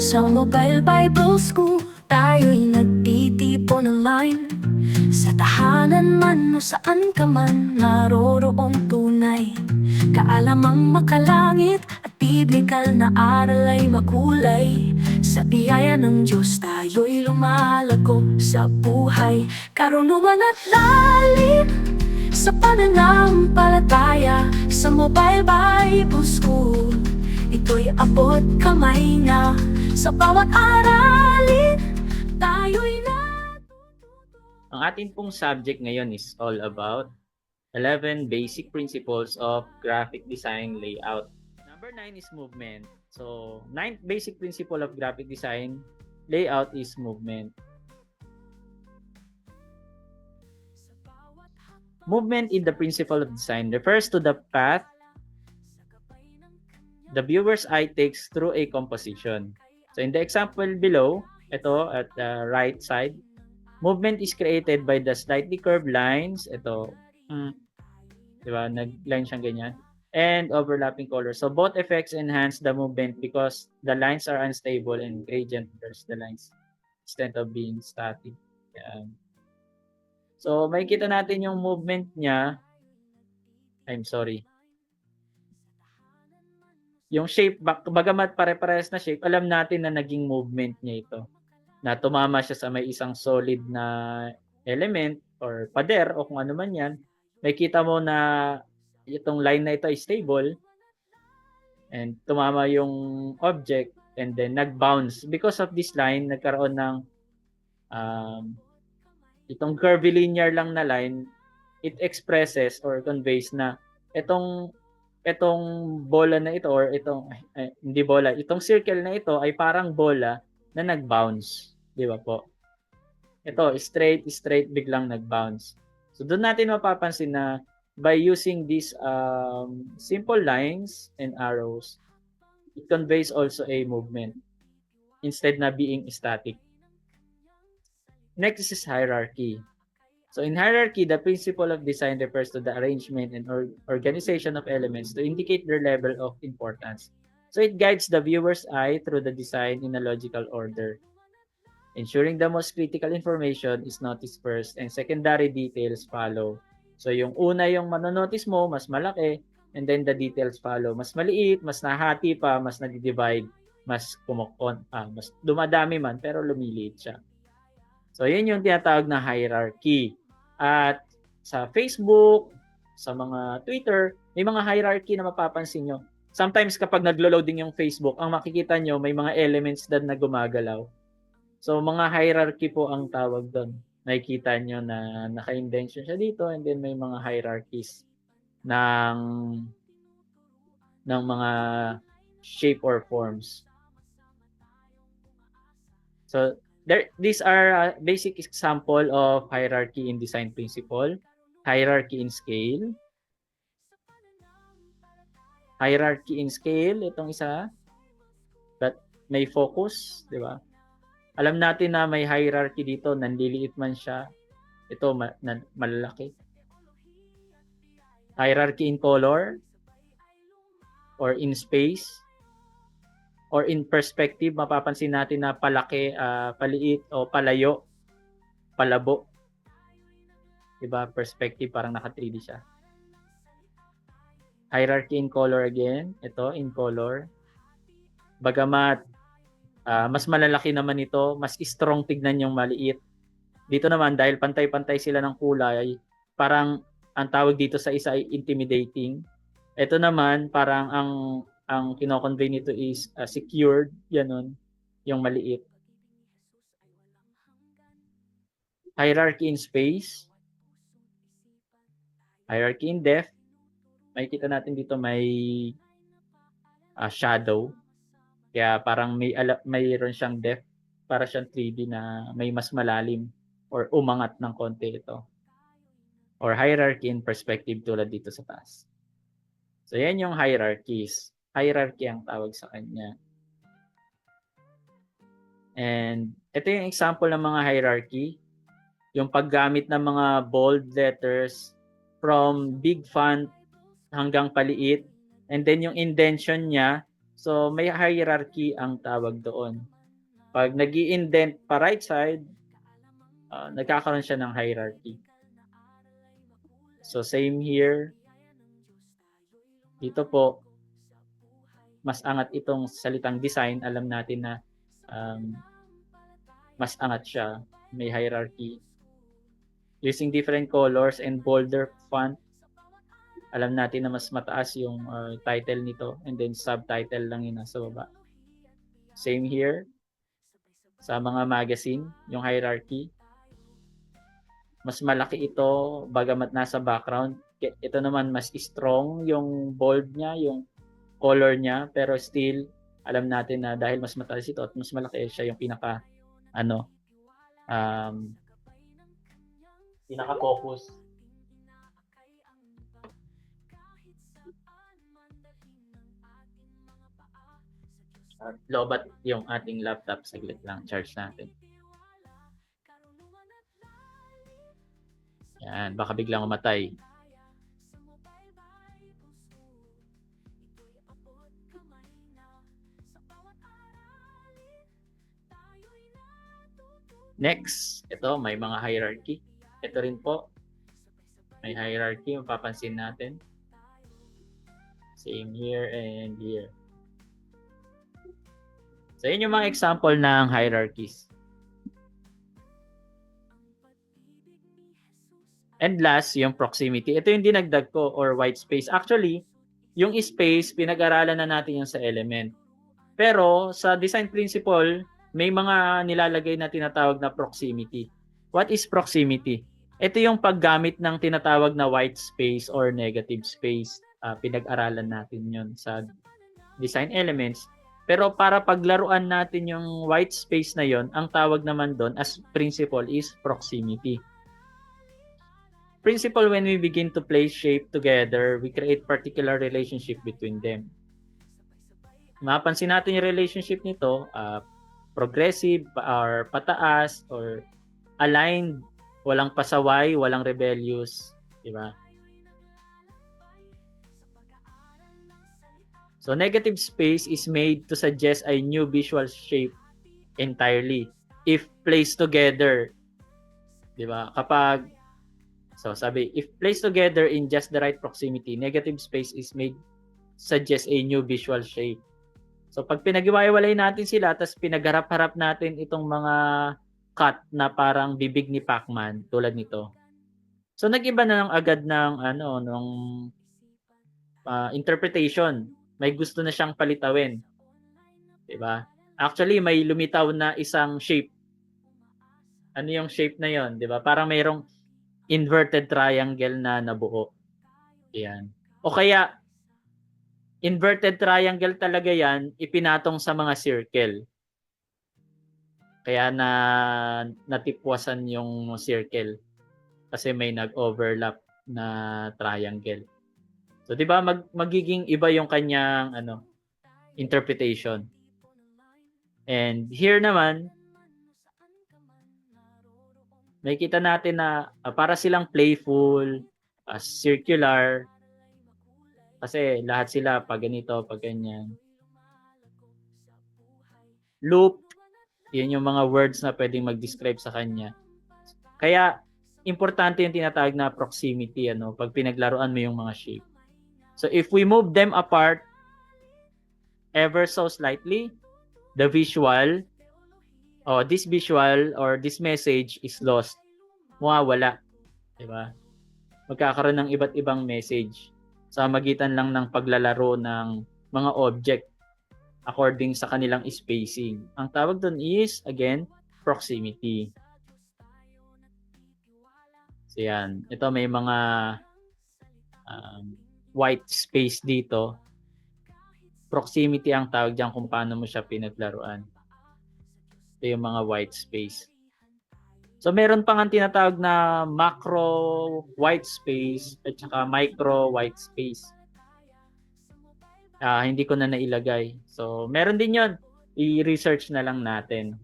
Sa Mobile Bible School, tayo'y nagtitipon online. Sa tahanan man o saan ka man, naroroong tunay kaalamang makalangit at biblikal na aral ay makulay. Sa biyaya ng Diyos tayo'y lumalago sa buhay, karunungan at lalim sa pananampalataya. Sa Mobile Bible School, ito'y abot kamay na. Sa bawat aralin, tayo'y Ang ating pong subject ngayon is all about 11 basic principles of graphic design layout. Number 9 is movement. So, ninth basic principle of graphic design layout is movement. Movement in the principle of design refers to the path the viewer's eye takes through a composition. So, in the example below, ito at the right side, movement is created by the slightly curved lines. Ito, di ba? Nag-line siyang ganyan. And overlapping colors. So, both effects enhance the movement because the lines are unstable and gradient blurs the lines instead of being static. Yan. So, makikita natin yung movement niya. I'm sorry. Yung shape, bagamat pare-parehas na shape, alam natin na naging movement niya ito. Na tumama siya sa may isang solid na element or pader o kung ano man yan. Makikita mo na itong line na ito ay stable and tumama yung object and then nag-bounce. Because of this line, nagkaroon ng itong curvilinear lang na line, it expresses or conveys na itong bola na ito or hindi bola, itong circle na ito ay parang bola na nag-bounce. Di ba po? Ito, straight, biglang nag-bounce. So, doon natin mapapansin na by using these simple lines and arrows, it conveys also a movement instead na being static. Next is hierarchy. So, in hierarchy, the principle of design refers to the arrangement and organization of elements to indicate their level of importance. So, it guides the viewer's eye through the design in a logical order, ensuring the most critical information is noticed first and secondary details follow. So, yung una yung manonotice mo, mas malaki, and then the details follow. Mas maliit, mas nahati pa, mas nadi-divide, mas mas dumadami man, pero lumiliit siya. So, yun yung tinatawag na hierarchy. At sa Facebook, sa mga Twitter, may mga hierarchy na mapapansin nyo. Sometimes kapag naglo-loading yung Facebook, ang makikita nyo may mga elements na gumagalaw. So, mga hierarchy po ang tawag doon. Nakikita nyo na naka-indention siya dito and then may mga hierarchies ng mga shape or forms. So, these are basic example of hierarchy in design principle, hierarchy in scale. Hierarchy in scale, itong isa, that may focus, di ba? Alam natin na may hierarchy dito, nanliliit man siya, ito malalaki. Hierarchy in color, or in space, or in perspective, mapapansin natin na palaki, paliit, o palayo, palabo. Diba? Perspective, parang naka 3D siya. Hierarchy in color again. Ito, in color. Bagamat, mas malalaki naman ito, mas strong tignan yung maliit. Dito naman, dahil pantay-pantay sila ng kulay, parang ang tawag dito sa isa ay intimidating. Ito naman, parang ang kino-convey nito is secured, ganun, yung maliit. Hierarchy in space. Hierarchy in depth. Makikita natin dito may shadow. Kaya parang mayroon siyang depth, para siyang 3D na may mas malalim or umangat ng konti ito. Or hierarchy in perspective tulad dito sa taas. So, yan yung hierarchies. Hierarchy ang tawag sa kanya. And ito yung example ng mga hierarchy. Yung paggamit ng mga bold letters from big font hanggang paliit. And then yung indentation niya, so may hierarchy ang tawag doon. Pag nag-i-indent pa right side, nagkakaroon siya ng hierarchy. So same here. Dito po, mas angat itong salitang design. Alam natin na mas angat siya. May hierarchy. Using different colors and bolder font, alam natin na mas mataas yung title nito, and then subtitle lang yung nasa baba. Same here. Sa mga magazine, yung hierarchy. Mas malaki ito bagamat nasa background. Ito naman mas strong yung bold niya, yung color niya, pero still alam natin na dahil mas mataas ito at mas malaki siya, yung pinaka-focus. Lobat yung ating laptop, saglit lang, charge natin. Yan, baka biglang mamatay. Next, ito may mga hierarchy. Ito rin po, may hierarchy, mapapansin natin. Same here and here. So, yun yung mga example ng hierarchies. And last, yung proximity. Ito yung dinagdag ko, or white space. Actually, yung space, pinag-aralan na natin yung sa element. Pero, sa design principle, may mga nilalagay na tinatawag na proximity. What is proximity? Ito yung paggamit ng tinatawag na white space or negative space. Pinag-aralan natin yun sa design elements. Pero para paglaruan natin yung white space na yon, ang tawag naman doon as principle is proximity. Principle, when we begin to place shape together, we create particular relationship between them. Mapansin natin yung relationship nito, progressive or pataas or aligned, walang pasaway, walang rebellious, di ba? So negative space is made to suggest a new visual shape entirely if placed together. 'Di ba? If placed together in just the right proximity, negative space is made suggest a new visual shape. So pag pinag-iwalay natin sila, tapos pinagharap-harap natin itong mga cut na parang bibig ni Pac-Man tulad nito. So nag-iba na lang agad ng interpretation. May gusto na siyang palitawin. 'Di ba? Actually, may lumitaw na isang shape. Ano yung shape na 'yon, 'di ba? Parang mayroong inverted triangle na nabuo. Ayan. O kaya inverted triangle talaga 'yan, ipinatong sa mga circle. Kaya natipwasan yung circle kasi may nag-overlap na triangle. So 'di ba magiging iba yung kanyang interpretation. And here naman may kita natin na para silang playful, circular, kasi lahat sila pag ganito, pag ganyan. Loop, yun yung mga words na pwedeng mag-describe sa kanya. Kaya importante yung tinatawag na proximity, pag pinaglaruan mo yung mga shape. So if we move them apart ever so slightly, the visual, this visual or this message is lost. Mawawala. Diba? Magkakaroon ng iba't ibang message sa magitan lang ng paglalaro ng mga object according sa kanilang spacing. Ang tawag doon is, again, proximity. So yan. Ito may mga white space dito. Proximity ang tawag diyan kung paano mo siya pinaglaruan. Ito yung mga white space. So meron pang ang tinatawag na macro white space at saka micro white space. Hindi ko na nailagay. So meron din 'yon. I-research na lang natin.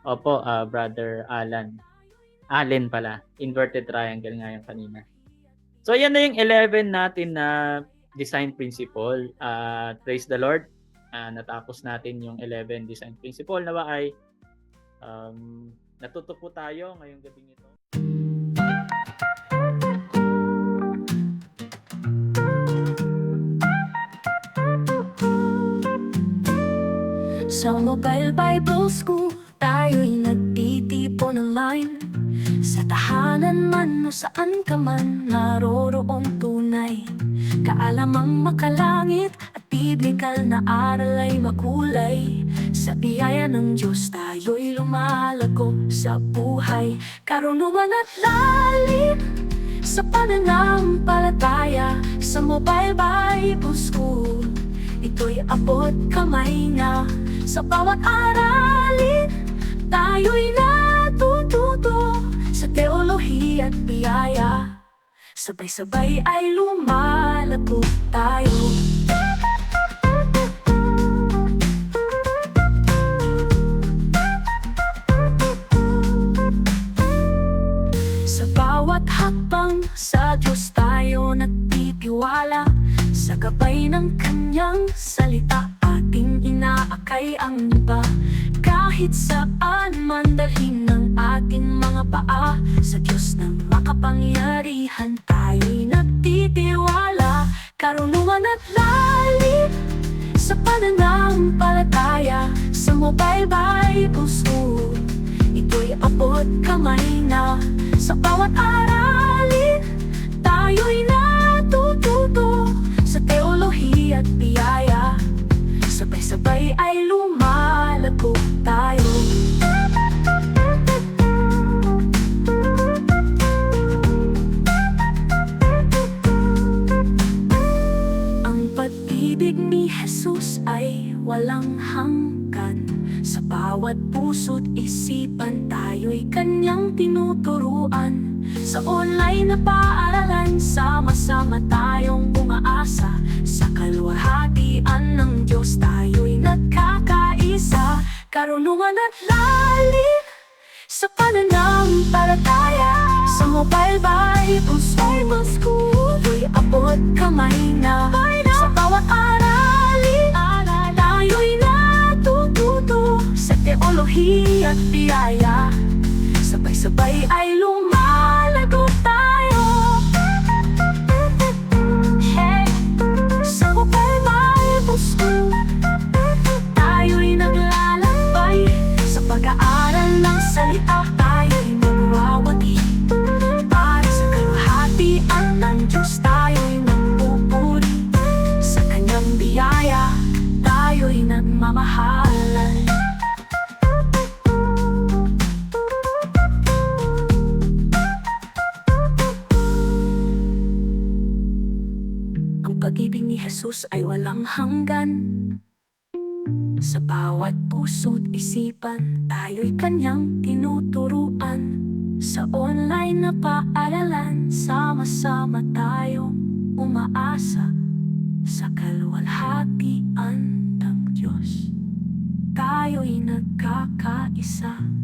Opo, Brother Alan. Allen pala. Inverted triangle nga yung kanina. So yan na yung 11 natin na design principle. Praise the Lord. Natapos natin yung 11 design principle. Nawa ay Natuto po tayo ngayong gabing ito. Sa Mobile Bible School, tayo'y nagtitipon online. Sa tahanan man o saan ka man, naroroong tunay kaalamang makalangit at biblikal na aral ay makulay. Sa biyaya ng Diyos tayo'y lumalago sa buhay, karunungan at lalim sa pananampalataya. Sa Mobile Bible School, ito'y abot kamay na. Sa bawat aralin, tayo'y natututo sa teolohiya at biyaya. Sabay-sabay ay lumalago tayo. Sa bawat hakbang, sa Diyos tayo nagtitiwala. Sa gabay ng Kanyang salita, ating inaakay ang iba. Kahit saan man dalhin ng ating mga paa, sa Diyos na makapangyarihan tayo'y nagtitiwala. Karunungan at lalim sa pananampalataya. Sa Mobile Bible School, ito'y abot kamay na. Sa bawat aralin, tayo'y natututo sa teolohiya at biyaya. Sabay-sabay ay lumalago tayo. Ang pag-ibig ni Jesus ay walang hanggan. Sa bawat puso't isipan, tayo'y Kanyang tinuturuan. Sa online na paaralan, sama-sama tayong umaasa. Sa kaluwalhatian ng Diyos, tayo'y nagkakaisa. Karunungan at lalim sa pananampalataya. Sa Mobile Bible School, ito'y abot kamay na. Sa bawat aralin, tayo'y natututo sa teolohiya at biyaya. Sabay-sabay ay lumalago tayo. Hey, sa Mobile Bible School, tayo'y naglalakbay. Sa pag-aaral ng salita, tayo'y magwawagi. Para sa kaluwalhatian ng Diyos, tayo'y nagpupuri. Sa Kanyang biyaya, tayo'y nagmamahalan. Ang pag-ibig ni Jesus ay walang hanggan. Sa bawat puso't isipan, tayo'y Kanyang tinuturuan. Sa online na paaralan, sama-sama tayong umaasa. Sa kaluwalhatian ng Diyos, tayo'y nagkakaisa.